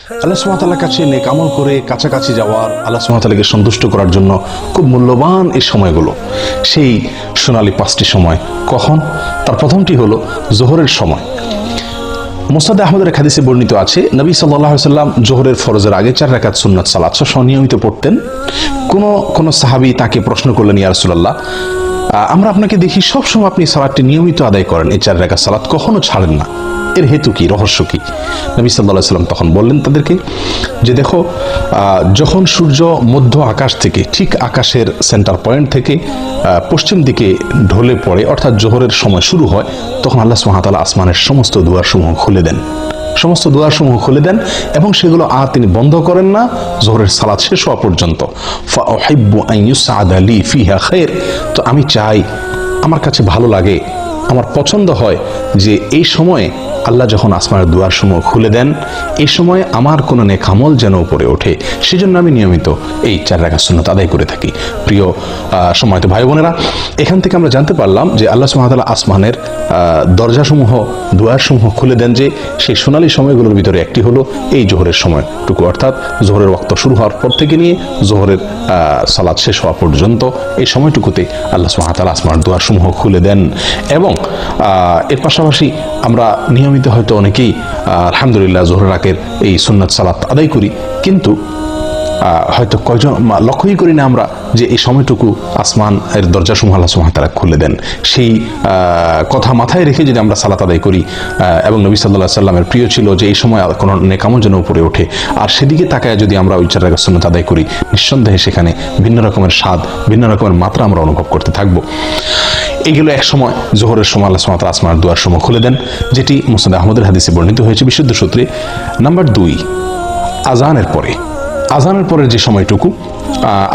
আল্লাহ সুবহানাহু ওয়া তাআলার কাছে নেক আমল করে কাছাকাছি যাওয়ার, আল্লাহ সুবহানাহু ওয়া তাআলাকে সন্তুষ্ট করার জন্য খুব মূল্যবান এই সময়গুলো। সেই সোনালী 5টি সময় কখন? তার প্রথমটি হলো জোহরের সময়। মুসনাদে আহমদের এক হাদিসে বর্ণিত আছে, নবী সাল্লাল্লাহু আলাইহি ওয়াসাল্লাম জোহরের ফরজের আগে 4 রাকাত সুন্নাত সালাত নিয়মিত পড়তেন। কোন সাহাবী তাকে প্রশ্ন করলেন, ইয়া রাসূলুল্লাহ, আমরা আপনাকে দেখি সবসময় আপনি সালাতটি নিয়মিত আদায় করেন, এই 4 রাকাত সালাত কখনো ছাড়েন না, এর হেতু কি, রহস্য কি? নবী সাল্লাল্লাহু আলাইহি ওয়াসাল্লাম তখন বললেন তাদেরকে যে, দেখো, যখন সূর্য মধ্য আকাশ থেকে, ঠিক আকাশের সেন্টার পয়েন্ট থেকে পশ্চিম দিকে ঢলে পড়ে, অর্থাৎ জোহরের সময় শুরু হয়, তখন আল্লাহ সুবহানাহু ওয়া তাআলা আসমানের সমস্ত দুয়ারসমূহ খুলে দেন, এবং সেগুলো আর তিনি বন্ধ করেন না জোহরের সালাত শেষ হওয়া পর্যন্ত। ফাউহিব্বু আন ইউসআদা লি ফিহা খায়র, তো আমি চাই, আমার কাছে ভালো লাগে, আমার পছন্দ হয় যে এই সময়ে আল্লাহ যখন আসমানের দুয়ারসমূহ খুলে দেন, এই সময় আমার কোনো নেক আমল যেন উপরে ওঠে, সেজন্য আমি নিয়মিত এই 4 রাকাত সুন্নাত আদায় করে থাকি। প্রিয় সম্মানিত ভাই বোনেরা, এখান থেকে আমরা জানতে পারলাম যে আল্লাহ সুবহানাহু ওয়া তাআলা আসমানের দরজাসমূহ, দুয়ারসমূহ খুলে দেন, যে সেই সোনালী সময়গুলোর ভিতরে একটি হলো এই জোহরের সময়টুকু, অর্থাৎ জোহরের ওয়াক্ত শুরু হওয়ার পর থেকে নিয়ে জোহরের সালাত শেষ হওয়া পর্যন্ত এই সময়টুকুতে আল্লাহ সুবহানাহু ওয়া তাআলা আসমানের দুয়ারসমূহ খুলে দেন। এবং এর পাশাপাশি আমরা নিয়মিত হয়তো অনেকেই আলহামদুলিল্লাহ জোহরের রাতের এই সুন্নাত সালাত আদায় করি, কিন্তু হয়তো কয়জন লক্ষ্যই করি না আমরা যে এই সময়টুকু আসমান এর দরজাসমূহ আল্লাহ সুবহানাহু ওয়া তাআলা খুলে দেন। সেই কথা মাথায় রেখে যদি আমরা সালাত আদায় করি, এবং নবী সাল্লাল্লাহু আলাইহি সাল্লামের প্রিয় ছিল যে এই সময় কোনো নেক আমল যেন উপরে ওঠে, আর সেদিকে তাকায় যদি আমরা ওই 4 রাকাত সুন্নাত আদায় করি, নিঃসন্দেহে সেখানে ভিন্ন রকমের স্বাদ, ভিন্ন রকমের মাত্রা আমরা অনুভব করতে থাকবো। এইগুলো এক সময় জোহরের সময় আল্লাহ সুবহানাহু ওয়া তাআলা আসমানের দুয়ারসমূহ খুলে দেন, যেটি মুসনাদে আহমদের হাদিসে বর্ণিত হয়েছে বিশুদ্ধ সূত্রে। নাম্বার 2, আজানের পরের যে সময়টুকু,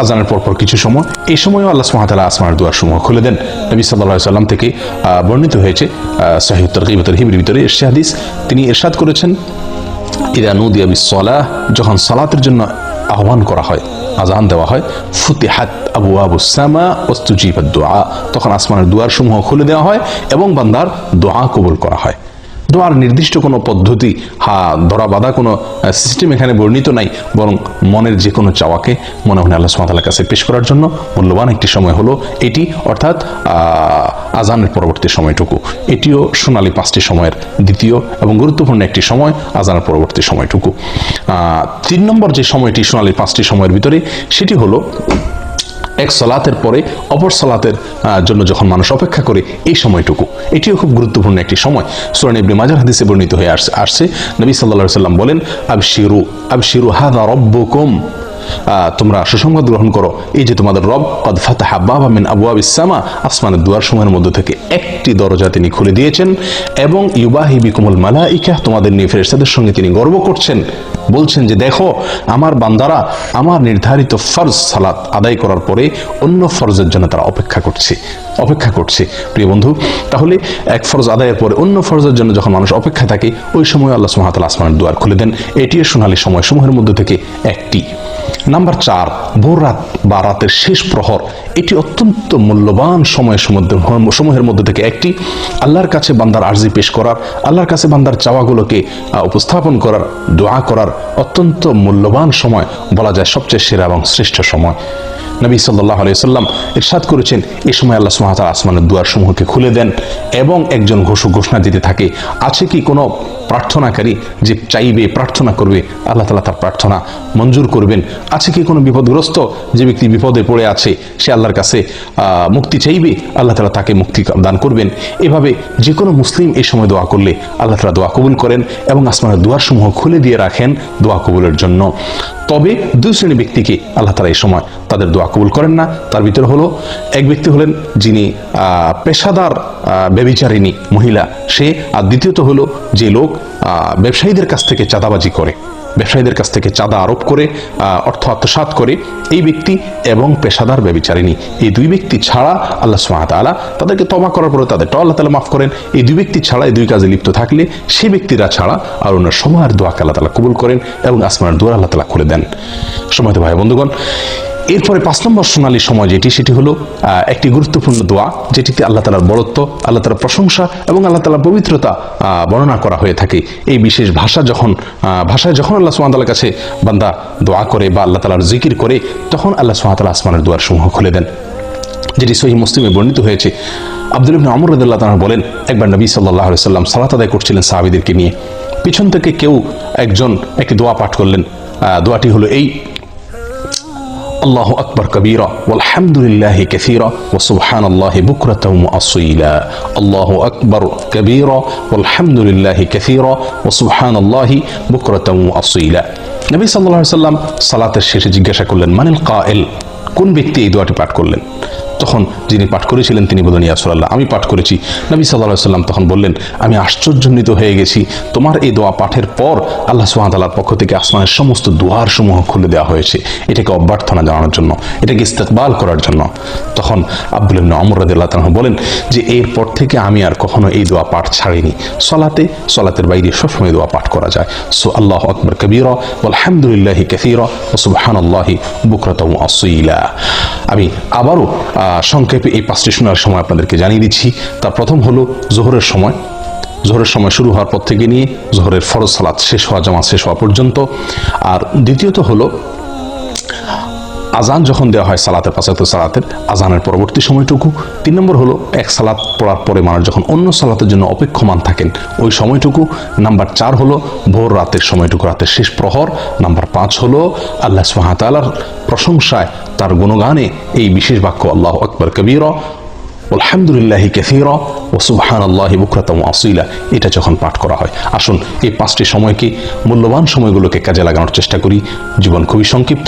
আজানের পর কিছু সময়, এই সময়ও আল্লাহ সুবহানাহু ওয়া তাআলা আসমানের দুয়ারসমূহ খুলে দেন। নবী সাল্লাল্লাহু আলাইহি সাল্লাম থেকে বর্ণিত হয়েছে সহিহ তারগীব ওয়া তারহিবের ভিতরে এর হাদিস, তিনি ইরশাদ করেছেন, ইযা নুদিয়া বিস-সালাহ, যখন সালাতের জন্য আহ্বান করা হয়, আজান দেওয়া হয়, ফুতিহাত আবওয়াবুস সামা ওয়াস্তুজিবাদ দুআ, তখন আসমানের দুয়ারসমূহ খুলে দেওয়া হয় এবং বান্দার দোয়া কবুল করা হয়। দোয়ার নির্দিষ্ট কোনো পদ্ধতি, ধরা বাঁধা কোনো সিস্টেম এখানে বর্ণিত নাই, বরং মনের যে কোনো চাওয়াকে মনে মনে আল্লাহ সুবহানাহু ওয়া তাআলার কাছে পেশ করার জন্য মূল্যবান একটি সময় হলো এটি, অর্থাৎ আজানের পরবর্তী সময়টুকু। এটিও সোনালী 5টি সময়ের দ্বিতীয় এবং গুরুত্বপূর্ণ একটি সময়, আজানের পরবর্তী সময়টুকু। 3 নম্বর যে সময়টি সোনালী 5টি সময়ের ভিতরে, সেটি হলো এক সালাতের পরে অপর সালাতের জন্য যখন মানুষ অপেক্ষা করে, এই সময়টুকু, এটিও খুব গুরুত্বপূর্ণ একটি সময়। সূরা ইবনে মাজাহ হাদিসে বর্ণিত হয়ে আসছে, নবী সাল্লাল্লাহু আলাইহি সাল্লাম বলেন, আবশিরু হাযা রাব্বুকুম, তোমরা সুসংবাদ গ্রহণ করো, এই যে তোমাদের রব কদ ফাতাহা বাবা মিন আবওয়াবিস সামা, আসমানের দুয়ারসমূহের মধ্যে থেকে একটি দরজা তিনি খুলে দিয়েছেন, এবং ইউবাহি বিকুমুল মালাইকা, তোমাদের নিয়ে ফেরেশতাদের সঙ্গে তিনি গর্ব করছেন, বলছেন যে দেখো, আমার বান্দারা আমার নির্ধারিত ফরজ সালাত আদায় করার পরে অন্য ফরজের জন্য তারা অপেক্ষা করছে। প্রিয় বন্ধু, তাহলে এক ফরজ আদায়ের পরে অন্য ফরজের জন্য যখন মানুষ অপেক্ষা থাকে, ওই সময় আল্লাহ সুবহানাহু ওয়া তাআলা আসমানের দুয়ার খুলে দেন। এটিও সোনালী সময়সমূহের মধ্যে থেকে একটি। নাম্বার 4, ভোর রাত বা রাতের শেষ প্রহর, এটি অত্যন্ত মূল্যবান সময়ের মধ্যে থেকে একটি। আল্লাহর কাছে বান্দার আরজি পেশ করার, আল্লাহর কাছে বান্দার চাওয়াগুলোকে উপস্থাপন করার, দোয়া করার অত্যন্ত মূল্যবান সময়, বলা যায় সবচেয়ে সেরা এবং শ্রেষ্ঠ সময়। নবী সাল্লাল্লাহু আলাইহি সাল্লাম ইরশাদ করেছেন, এই সময় আল্লাহ সুবহানাহু ওয়া তাআলা আসমানের দুয়ারসমূহকে খুলে দেন এবং একজন ঘোষণা দিতে থাকে, আছে কি কোনো প্রার্থনাকারী যে চাইবে, প্রার্থনা করবে, আল্লাহ তাআলা তার প্রার্থনা মঞ্জুর করবেন? আছে কি কোনো বিপদগ্রস্ত যে ব্যক্তি বিপদে পড়ে আছে, সে আল্লাহর কাছে মুক্তি চাইবে, আল্লাহ তাআলা তাকে মুক্তি দান করবেন? এভাবে যে কোনো মুসলিম এই সময় দোয়া করলে আল্লাহ তাআলা দোয়া কবুল করেন এবং আসমানের দুয়ারসমূহ খুলে দিয়ে রাখেন দোয়া কবুলের জন্য। তবে 2 শ্রেণীর ব্যক্তিকে আল্লাহ তাআলা এই সময় তাদের দোয়া কবুল করেন না। তার ভিতরে হলো, এক ব্যক্তি হলেন যিনি পেশাদার ব্যভিচারিণী মহিলা, সে, আর দ্বিতীয়ত হলো যে লোক ব্যবসায়ীদের কাছ থেকে চাঁদাবাজি করে, ব্যবসায়ীদের কাছ থেকে চাঁদা আরোপ করে অর্থ আত্মসাৎ করে, এই ব্যক্তি এবং পেশাদার ব্যভিচারিণী, এই 2 ব্যক্তি ছাড়া আল্লাহ সুবহানাহু ওয়া তাআলা তাদেরকে তওবা করার পরে তাদেরটাও আল্লাহ তাআলা মাফ করেন। এই 2 ব্যক্তি ছাড়া, এই 2 কাজে লিপ্ত থাকলে, সেই ব্যক্তিরা ছাড়া আর অন্য সবার দোয়াকে আল্লাহ তাআলা কবুল করেন এবং আসমানের দুয়ার আল্লাহ তাআলা খুলে দেন। সম্মানিত ভাই বন্ধুগণ, এরপরে 5 নম্বর সোনালী সময় সেটি হলো একটি গুরুত্বপূর্ণ দোয়া, যেটিতে আল্লাহ তাআলার বড়ত্ব, আল্লাহ তাআলার প্রশংসা এবং আল্লাহ তাআলার পবিত্রতা বর্ণনা করা হয়ে থাকে। এই বিশেষ ভাষায় যখন আল্লাহ সুবহানাহু ওয়া তাআলার কাছে বান্দা দোয়া করে বা আল্লাহ তাআলার জিকির করে, তখন আল্লাহ সুবহানাহু ওয়া তাআলা আসমানের দুয়ার সমূহ খুলে দেন, যেটি সহিহ মুসলিমে বর্ণিত হয়েছে। আব্দুল্লাহ ইবনে আমর রাদিয়াল্লাহু তাআলা বলেন, একবার নবী সাল্লাল্লাহু আলাইহি ওয়াসাল্লাম সালাত আদায় করছিলেন সাহাবীদেরকে নিয়ে। পিছন থেকে কেউ একজন একটি দোয়া পাঠ করলেন। দোয়াটি হলো এই: আল্লাহু আকবার কবীরা ওয়ালহামদুলিল্লাহি কাসীরা ওয়া সুবহানাল্লাহি বুকরাতাও ওয়া আসীলা। আল্লাহু আকবার কবীরা ওয়ালহামদুলিল্লাহি কাসীরা ওয়া সুবহানাল্লাহি বুকরাতাও ওয়া আসীলা। নবী সাল্লাল্লাহু আলাইহি ওয়াসাল্লাম সালাতের শেষে জিজ্ঞাসা করলেন, মানিল কায়েল, কোন ব্যক্তি এই দোয়াটি পাঠ করলেন? তখন যিনি পাঠ করেছিলেন তিনি বললেন, ইয়া রাসূলুল্লাহ, আমি পাঠ করেছি। নবী সাল্লাল্লাহু আলাইহি ওয়াসাল্লাম তখন বললেন, আমি আশ্চর্যান্বিত হয়ে গেছি, তোমার এই দোয়া পাঠের পর আল্লাহ সুবহানাহু ওয়া তাআলার পক্ষ থেকে আসমানের সমস্ত দুয়ার সমূহ খুলে দেওয়া হয়েছে, এটাকে অভ্যর্থনা জানানোর জন্য, এটাকে ইস্তেকবাল করার জন্য। তখন আব্দুল্লাহ ইবনে আমর রাদিয়াল্লাহু তাআলা বলেন যে এরপর থেকে আমি আর কখনো এই দোয়া পাঠ ছাড়িনি। সলাতের বাইরে সবসময় দোয়া পাঠ করা যায়। আল্লাহু আকবার কবীরা ওয়ালহামদুলিল্লাহি কাসীরা ওয়া সুবহানাল্লাহি বুকরাতাও ওয়া আসীলা। আমি আবারও সংক্ষেপে এই 5টি শোনার সময় আপনাদেরকে জানিয়ে দিচ্ছি। তার প্রথম হলো জোহরের সময় শুরু হওয়ার পর থেকে নিয়ে জোহরের ফরজ সালাত শেষ হওয়া, জামাত শেষ হওয়া পর্যন্ত। আর দ্বিতীয়ত হলো আজান যখন দেওয়া হয় সালাতের, 5 ওয়াক্ত সালাতের আজানের পরবর্তী সময়টুকু। 3 নম্বর হলো এক সালাত পড়ার পরে মানুষ যখন অন্য সালাতের জন্য অপেক্ষমান থাকেন ওই সময়টুকু। নাম্বার 4 হলো ভোর রাতের সময়টুকু, রাতের শেষ প্রহর। নাম্বার 5 হলো আল্লাহ সুবহানাহু ওয়া তাআলার প্রশংসায়, তার গুণগানে এই বিশেষ বাক্য আল্লাহু আকবার কবীরা আলহামদুলিল্লাহি কাসীরা ওয়া সুবহানাল্লাহি বুকরাতাও ওয়া আসীলা, এটা যখন পাঠ করা হয়। আসুন এই 5টি সময়কে, মূল্যবান সময়গুলোকে কাজে লাগানোর চেষ্টা করি। জীবন খুবই সংক্ষিপ্ত।